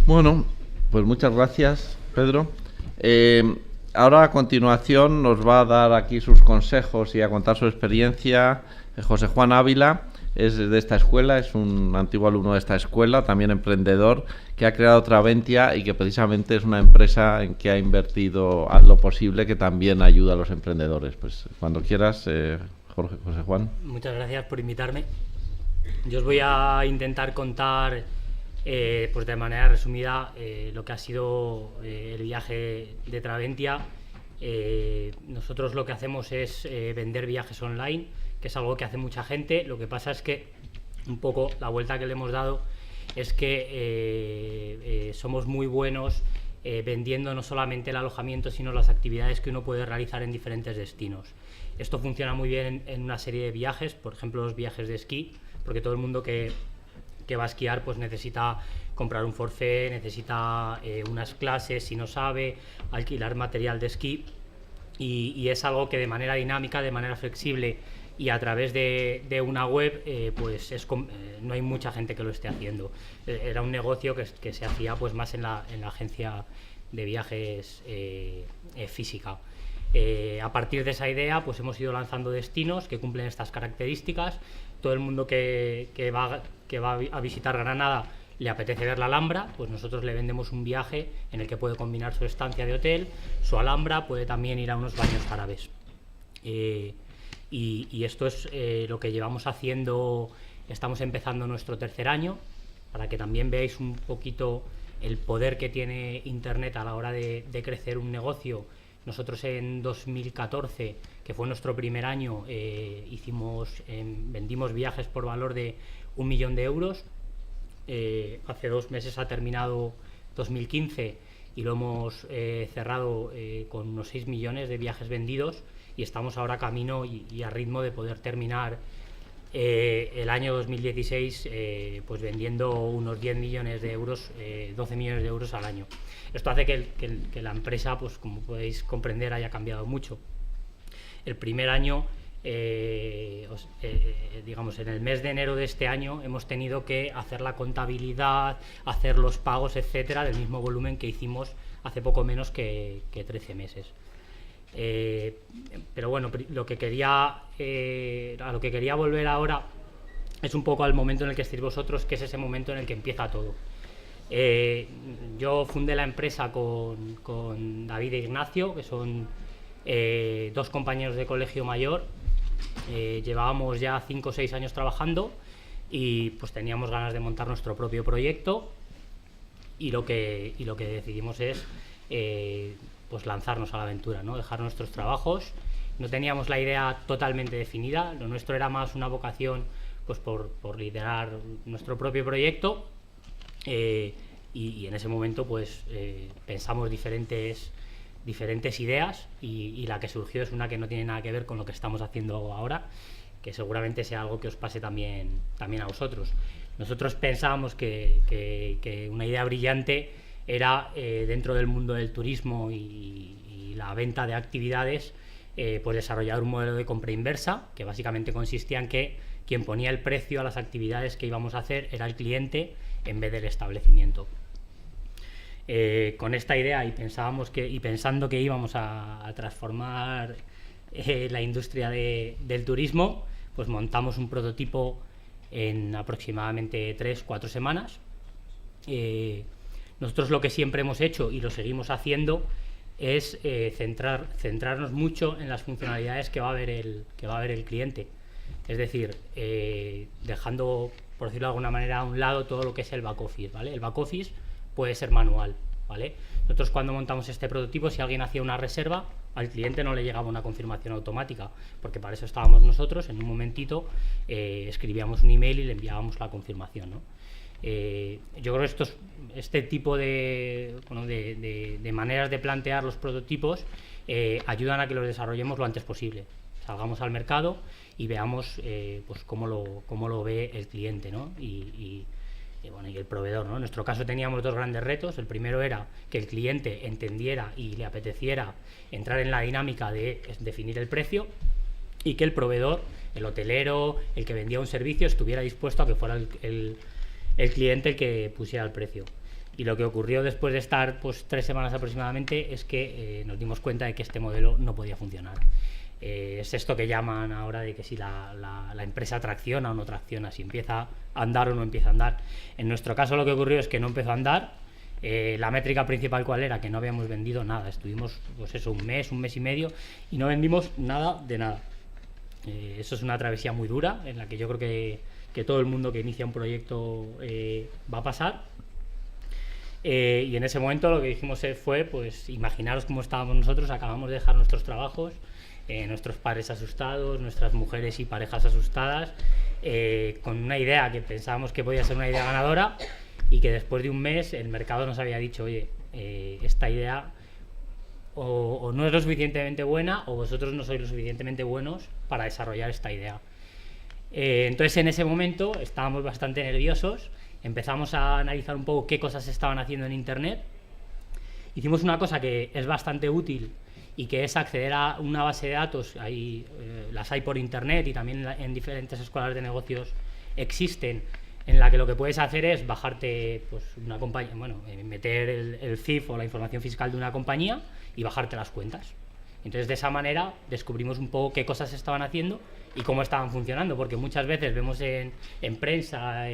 Bueno, pues muchas gracias, Pedro. Ahora a continuación nos va a dar aquí sus consejos y a contar su experiencia José Juan Ávila. Es de esta escuela, es un antiguo alumno de esta escuela, también emprendedor, que ha creado Traventia y que precisamente es una empresa en que ha invertido Haz lo Posible, que también ayuda a los emprendedores. Pues cuando quieras, José Juan. Muchas gracias por invitarme. Yo os voy a intentar contar pues de manera resumida lo que ha sido el viaje de Traventia. Nosotros lo que hacemos es vender viajes online, que es algo que hace mucha gente. Lo que pasa es que un poco la vuelta que le hemos dado es que somos muy buenos vendiendo no solamente el alojamiento, sino las actividades que uno puede realizar en diferentes destinos. Esto funciona muy bien en una serie de viajes, por ejemplo los viajes de esquí, porque todo el mundo que va a esquiar pues necesita comprar un forfait, necesita unas clases si no sabe, alquilar material de esquí, y es algo que de manera dinámica, de manera flexible y a través de una web pues no hay mucha gente que lo esté haciendo. Era un negocio que se hacía pues más en la agencia de viajes física. A partir de esa idea pues hemos ido lanzando destinos que cumplen estas características. Todo el mundo que va a visitar Granada le apetece ver la Alhambra, pues nosotros le vendemos un viaje en el que puede combinar su estancia de hotel, su Alhambra, puede también ir a unos baños árabes. Y esto es lo que llevamos haciendo. Estamos empezando nuestro tercer año, para que también veáis un poquito el poder que tiene Internet a la hora de crecer un negocio. Nosotros en 2014, que fue nuestro primer año, vendimos viajes por valor de 1 millón de euros. Hace 2 meses ha terminado 2015 y lo hemos cerrado con unos 6 millones de viajes vendidos, y estamos ahora camino y a ritmo de poder terminar el año 2016 pues vendiendo unos 10 millones de euros, 12 millones de euros al año. Esto hace que la empresa, pues como podéis comprender, haya cambiado mucho. El primer año, digamos en el mes de enero de este año, hemos tenido que hacer la contabilidad, hacer los pagos, etcétera, del mismo volumen que hicimos hace poco menos que 13 meses. Pero bueno, a lo que quería volver ahora es un poco al momento en el que estáis vosotros, que es ese momento en el que empieza todo. Yo fundé la empresa con David e Ignacio, que son 2 compañeros de colegio mayor. Llevábamos ya 5 o 6 años trabajando y pues teníamos ganas de montar nuestro propio proyecto, y lo que decidimos es pues lanzarnos a la aventura, ¿no? Dejar nuestros trabajos. No teníamos la idea totalmente definida, lo nuestro era más una vocación pues por liderar nuestro propio proyecto, y en ese momento pues pensamos diferentes ideas, y la que surgió es una que no tiene nada que ver con lo que estamos haciendo ahora, que seguramente sea algo que os pase también a vosotros. Nosotros pensábamos que una idea brillante era dentro del mundo del turismo y la venta de actividades, pues desarrollar un modelo de compra inversa, que básicamente consistía en que quien ponía el precio a las actividades que íbamos a hacer era el cliente en vez del establecimiento. Con esta idea y pensando que íbamos a transformar la industria del turismo, pues montamos un prototipo en aproximadamente 3-4 semanas. Nosotros lo que siempre hemos hecho y lo seguimos haciendo es centrarnos mucho en las funcionalidades que va a ver el cliente. Es decir, dejando, por decirlo de alguna manera, a un lado todo lo que es el back office, ¿vale? El back office puede ser manual, ¿vale? Nosotros cuando montamos este prototipo, si alguien hacía una reserva, al cliente no le llegaba una confirmación automática, porque para eso estábamos nosotros. En un momentito escribíamos un email y le enviábamos la confirmación, ¿no? Yo creo que este tipo de maneras de plantear los prototipos ayudan a que los desarrollemos lo antes posible, salgamos al mercado y veamos pues cómo lo ve el cliente, ¿no? y el proveedor, ¿no? En nuestro caso teníamos 2 grandes retos. El primero era que el cliente entendiera y le apeteciera entrar en la dinámica de definir el precio, y que el proveedor, el hotelero, el que vendía un servicio, estuviera dispuesto a que fuera el cliente el que pusiera el precio. Y lo que ocurrió después de estar pues 3 semanas aproximadamente es que nos dimos cuenta de que este modelo no podía funcionar. Es esto que llaman ahora de que si la empresa tracciona o no tracciona, si empieza a andar o no empieza a andar. En nuestro caso lo que ocurrió es que no empezó a andar. La métrica principal, ¿cuál era? Que no habíamos vendido nada. Estuvimos pues eso, un mes y medio y no vendimos nada de nada. Eso es una travesía muy dura en la que yo creo que todo el mundo que inicia un proyecto va a pasar. Y en ese momento lo que dijimos fue, pues imaginaros cómo estábamos nosotros, acabamos de dejar nuestros trabajos, nuestros padres asustados, nuestras mujeres y parejas asustadas, con una idea que pensábamos que podía ser una idea ganadora y que después de un mes el mercado nos había dicho, oye, esta idea o no es lo suficientemente buena o vosotros no sois lo suficientemente buenos para desarrollar esta idea. Entonces en ese momento estábamos bastante nerviosos, empezamos a analizar un poco qué cosas se estaban haciendo en internet, hicimos una cosa que es bastante útil y que es acceder a una base de datos, las hay por internet y también en diferentes escuelas de negocios existen, en la que lo que puedes hacer es bajarte pues, una compañía, meter el CIF o la información fiscal de una compañía y bajarte las cuentas. Entonces de esa manera descubrimos un poco qué cosas se estaban haciendo y cómo estaban funcionando, porque muchas veces vemos en prensa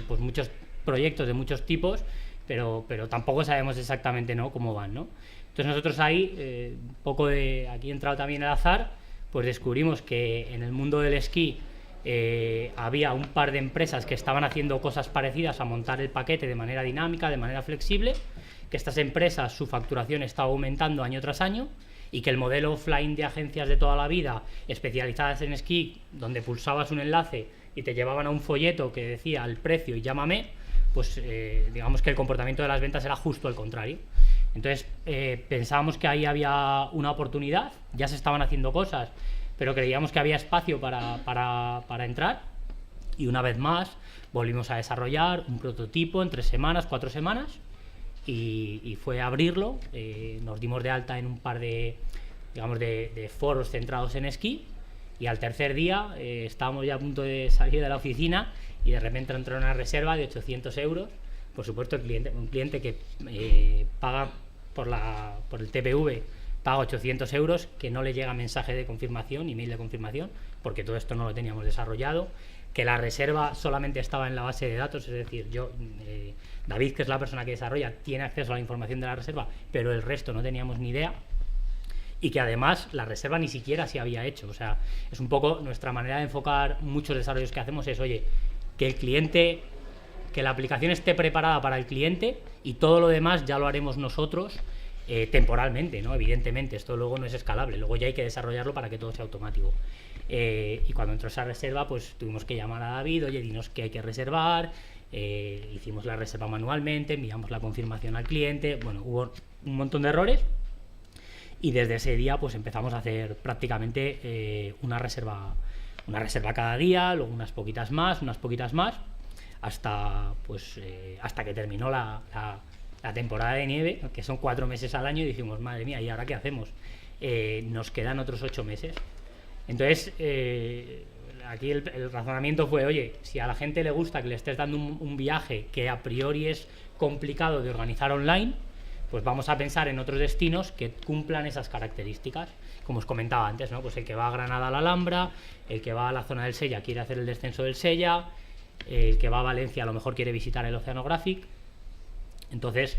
pues muchos proyectos de muchos tipos, pero tampoco sabemos exactamente, ¿no?, cómo van, ¿no? Entonces nosotros ahí, un poco de aquí entrado también el azar, pues descubrimos que en el mundo del esquí había un par de empresas que estaban haciendo cosas parecidas a montar el paquete de manera dinámica, de manera flexible, que estas empresas, su facturación estaba aumentando año tras año y que el modelo offline de agencias de toda la vida, especializadas en esquí, donde pulsabas un enlace y te llevaban a un folleto que decía el precio y llámame, pues digamos que el comportamiento de las ventas era justo el contrario. Entonces pensábamos que ahí había una oportunidad, ya se estaban haciendo cosas, pero creíamos que había espacio para entrar y una vez más volvimos a desarrollar un prototipo en 3 semanas, 4 semanas y fue abrirlo, nos dimos de alta en un par de foros centrados en esquí y al tercer día estábamos ya a punto de salir de la oficina y de repente entró una reserva de 800 euros, por supuesto un cliente que paga por el TPV, paga 800 euros, que no le llega mensaje de confirmación, email de confirmación, porque todo esto no lo teníamos desarrollado, que la reserva solamente estaba en la base de datos, es decir, David, que es la persona que desarrolla, tiene acceso a la información de la reserva, pero el resto no teníamos ni idea, y que además la reserva ni siquiera se había hecho. O sea, es un poco nuestra manera de enfocar muchos desarrollos que hacemos es, oye, que la aplicación esté preparada para el cliente y todo lo demás ya lo haremos nosotros temporalmente, ¿no? Evidentemente, esto luego no es escalable, luego ya hay que desarrollarlo para que todo sea automático. Y cuando entró esa reserva, pues tuvimos que llamar a David, oye, dinos qué hay que reservar, hicimos la reserva manualmente, enviamos la confirmación al cliente, bueno, hubo un montón de errores y desde ese día pues empezamos a hacer prácticamente una reserva cada día, luego unas poquitas más, hasta que terminó la temporada de nieve, que son 4 meses al año, y dijimos, madre mía, ¿y ahora qué hacemos? Nos quedan otros 8 meses. Entonces, aquí el razonamiento fue, oye, si a la gente le gusta que le estés dando un viaje que a priori es complicado de organizar online, pues vamos a pensar en otros destinos que cumplan esas características, como os comentaba antes, ¿no? Pues el que va a Granada a la Alhambra, el que va a la zona del Sella quiere hacer el descenso del Sella, el que va a Valencia a lo mejor quiere visitar el Oceanographic. Entonces,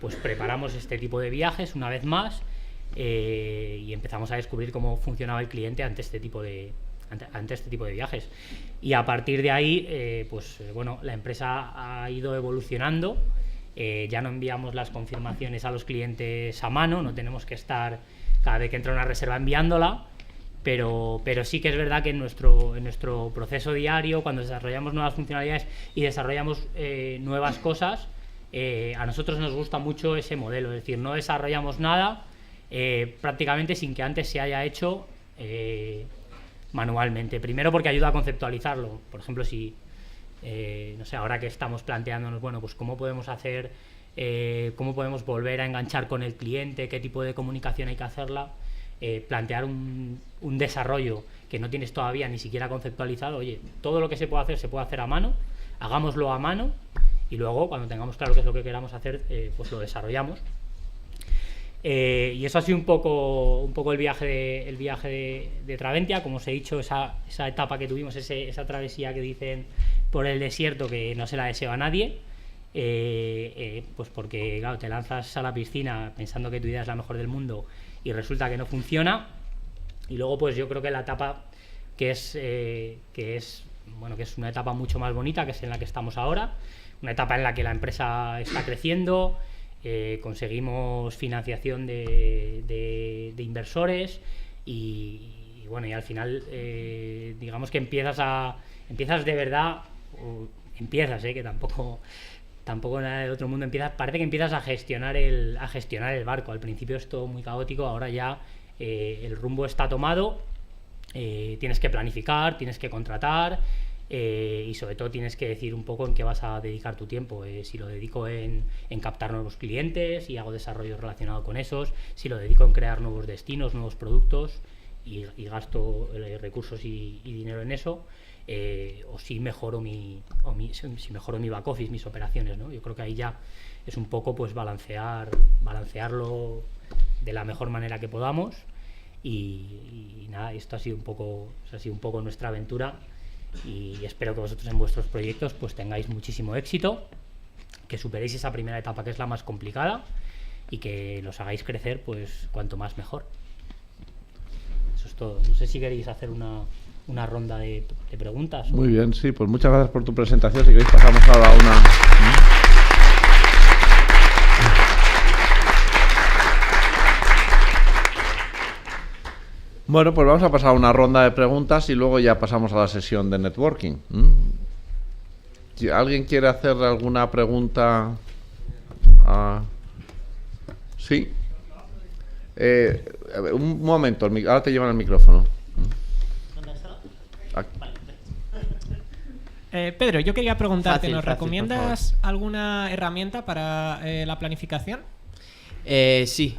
pues preparamos este tipo de viajes una vez más y empezamos a descubrir cómo funcionaba el cliente ante este tipo de viajes. Y a partir de ahí, la empresa ha ido evolucionando. Ya no enviamos las confirmaciones a los clientes a mano, no tenemos que estar cada vez que entra una reserva enviándola, pero sí que es verdad que en nuestro proceso diario, cuando desarrollamos nuevas funcionalidades y desarrollamos nuevas cosas, a nosotros nos gusta mucho ese modelo, es decir, no desarrollamos nada prácticamente sin que antes se haya hecho manualmente. Primero porque ayuda a conceptualizarlo, por ejemplo, si no sé, ahora que estamos planteándonos, bueno, pues cómo podemos hacer, cómo podemos volver a enganchar con el cliente, qué tipo de comunicación hay que hacerla, plantear un desarrollo que no tienes todavía ni siquiera conceptualizado. Oye, todo lo que se puede hacer a mano, hagámoslo a mano y luego cuando tengamos claro qué es lo que queramos hacer, pues lo desarrollamos. Y eso ha sido un poco el viaje de Traventia. Como os he dicho, esa etapa que tuvimos, esa travesía que dicen por el desierto, que no se la deseo a nadie, pues porque claro, te lanzas a la piscina pensando que tu idea es la mejor del mundo y resulta que no funciona. Y luego pues yo creo que la etapa que es una etapa mucho más bonita, que es en la que estamos ahora, una etapa en la que la empresa está creciendo. Conseguimos financiación de inversores y bueno, y al final digamos que empiezas de verdad, que tampoco nada del otro mundo, parece que empiezas a gestionar el barco. Al principio es todo muy caótico, ahora ya el rumbo está tomado, tienes que planificar, tienes que contratar, y sobre todo tienes que decir un poco en qué vas a dedicar tu tiempo. Si lo dedico en captar nuevos clientes y hago desarrollo relacionado con esos, si lo dedico en crear nuevos destinos, nuevos productos y gasto recursos y dinero en eso, o si mejoro mi back office, mis operaciones, ¿no? Yo creo que ahí ya es un poco pues balancearlo de la mejor manera que podamos y nada, esto ha sido un poco nuestra aventura. Y espero que vosotros en vuestros proyectos pues tengáis muchísimo éxito, que superéis esa primera etapa que es la más complicada y que los hagáis crecer pues cuanto más mejor. Eso es todo. No sé si queréis hacer una ronda de preguntas. Muy bien, sí, pues muchas gracias por tu presentación. Si queréis pasamos ahora a una... Bueno, pues vamos a pasar a una ronda de preguntas y luego ya pasamos a la sesión de networking. Si alguien quiere hacer alguna pregunta... Sí. Un momento, ahora te llevan el micrófono. ¿Dónde está? Vale. Pedro, yo quería preguntarte, ¿nos recomiendas alguna herramienta para la planificación? Sí.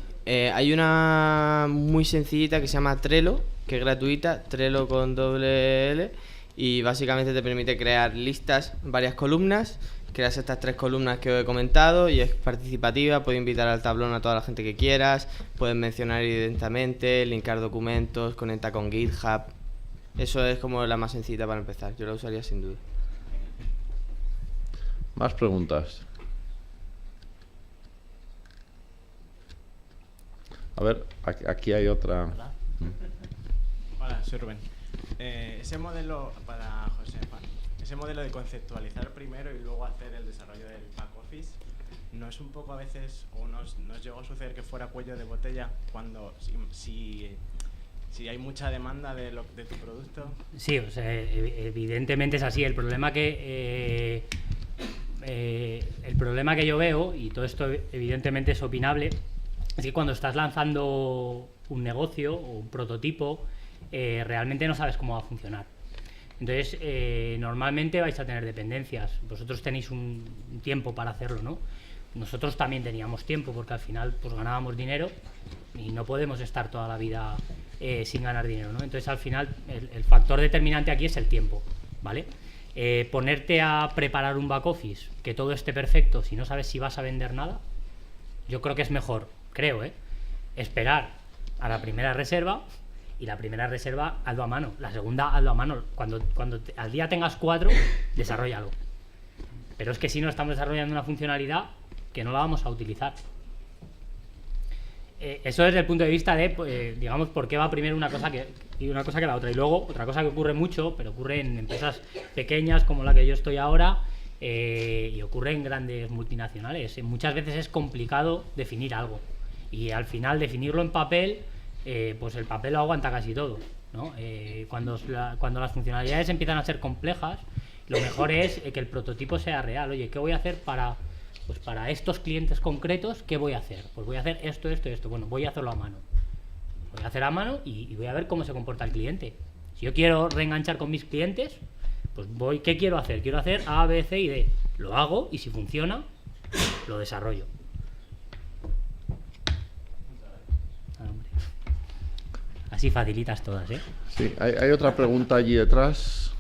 Hay una muy sencillita que se llama Trello, que es gratuita, Trello con doble L, y básicamente te permite crear listas, varias columnas. Creas estas 3 columnas que os he comentado y es participativa, puedes invitar al tablón a toda la gente que quieras, puedes mencionar directamente, linkar documentos, conecta con GitHub. Eso es como la más sencilla para empezar, yo la usaría sin duda. Más preguntas. A ver, aquí hay otra. Hola, soy Rubén. Ese modelo, para José Juan, ese modelo de conceptualizar primero y luego hacer el desarrollo del back office, ¿no es un poco a veces, o nos llegó a suceder que fuera cuello de botella cuando si hay mucha demanda de tu producto? Sí, o sea, evidentemente es así. El problema que yo veo, y todo esto evidentemente es opinable, es que cuando estás lanzando un negocio o un prototipo, realmente no sabes cómo va a funcionar. Entonces, normalmente vais a tener dependencias. Vosotros tenéis un tiempo para hacerlo, ¿no? Nosotros también teníamos tiempo, porque al final pues ganábamos dinero y no podemos estar toda la vida sin ganar dinero, ¿no? Entonces, al final, el factor determinante aquí es el tiempo, ¿vale? Ponerte a preparar un back office, que todo esté perfecto, si no sabes si vas a vender nada, yo creo que es mejor, esperar a la primera reserva, y la primera reserva hazlo a mano, la segunda hazlo a mano. Cuando al día tengas 4, desarrollalo. Pero es que si no, estamos desarrollando una funcionalidad que no la vamos a utilizar. Eso desde el punto de vista de, digamos, por qué va primero una cosa que la otra. Y luego, otra cosa que ocurre mucho, pero ocurre en empresas pequeñas como la que yo estoy ahora, y ocurre en grandes multinacionales. Muchas veces es complicado definir algo. Y al final, definirlo en papel, pues el papel lo aguanta casi todo, ¿no? Cuando las funcionalidades empiezan a ser complejas, lo mejor es que el prototipo sea real. Oye, ¿qué voy a hacer para estos clientes concretos? ¿Qué voy a hacer? Pues voy a hacer esto. Bueno, voy a hacerlo a mano. Voy a hacer a mano y voy a ver cómo se comporta el cliente. Si yo quiero reenganchar con mis clientes, pues ¿qué quiero hacer? Quiero hacer A, B, C y D. Lo hago y si funciona, lo desarrollo. Así facilitas todas, ¿eh? Sí, hay otra pregunta allí detrás.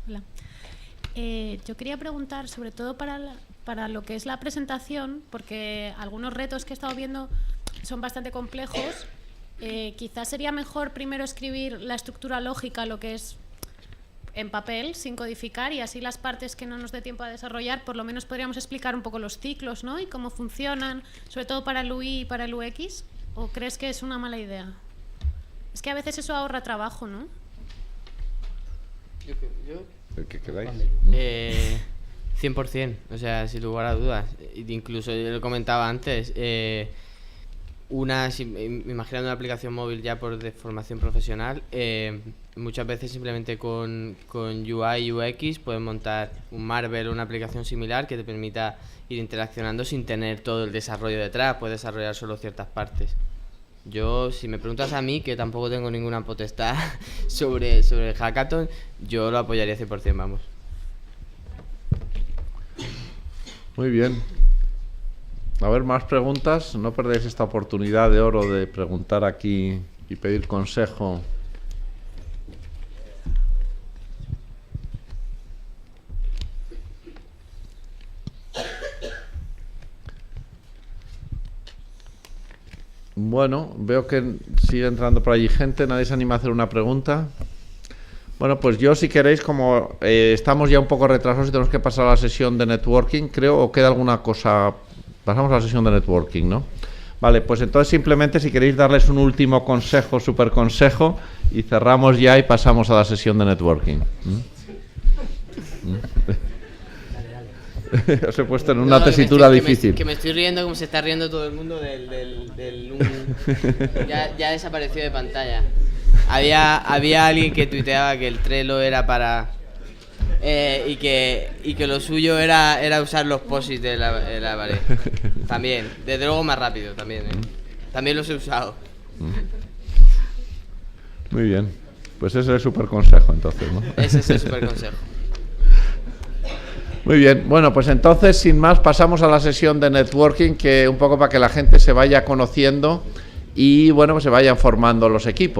Hola. Yo quería preguntar, sobre todo para lo que es la presentación, porque algunos retos que he estado viendo son bastante complejos. Quizás sería mejor primero escribir la estructura lógica, lo que es en papel, sin codificar, y así las partes que no nos dé tiempo a desarrollar, por lo menos podríamos explicar un poco los ciclos, ¿no? Y cómo funcionan, sobre todo para el UI y para el UX. ¿O crees que es una mala idea? Es que a veces eso ahorra trabajo, ¿no? ¿El que queráis? 100%, o sea, sin lugar a dudas. Incluso yo lo comentaba antes, imaginando una aplicación móvil ya por de formación profesional, muchas veces simplemente con UI y UX puedes montar un Marvel o una aplicación similar que te permita ir interaccionando sin tener todo el desarrollo detrás, puedes desarrollar solo ciertas partes. Yo, si me preguntas a mí, que tampoco tengo ninguna potestad sobre el hackathon, yo lo apoyaría 100%, vamos. Muy bien. A ver, más preguntas. No perdéis esta oportunidad de oro de preguntar aquí y pedir consejo. Bueno, veo que sigue entrando por allí gente. ¿Nadie se anima a hacer una pregunta? Bueno, pues yo, si queréis, como estamos ya un poco retrasados y tenemos que pasar a la sesión de networking, creo, o queda alguna cosa. Pasamos a la sesión de networking, ¿no? Vale, pues entonces simplemente si queréis darles un último consejo, super consejo, y cerramos ya y pasamos a la sesión de networking. Os he puesto en una tesitura difícil. Que me estoy riendo como se está riendo todo el mundo ya desapareció de pantalla. Había alguien que tuiteaba que el Trello era para... y que lo suyo era usar los posits de la pared. También, desde luego más rápido también, ¿eh? También los he usado. Muy bien. Pues ese es el super consejo entonces, ¿no? Ese es el super consejo. Muy bien, bueno, pues entonces sin más pasamos a la sesión de networking, que un poco para que la gente se vaya conociendo y bueno, pues se vayan formando los equipos.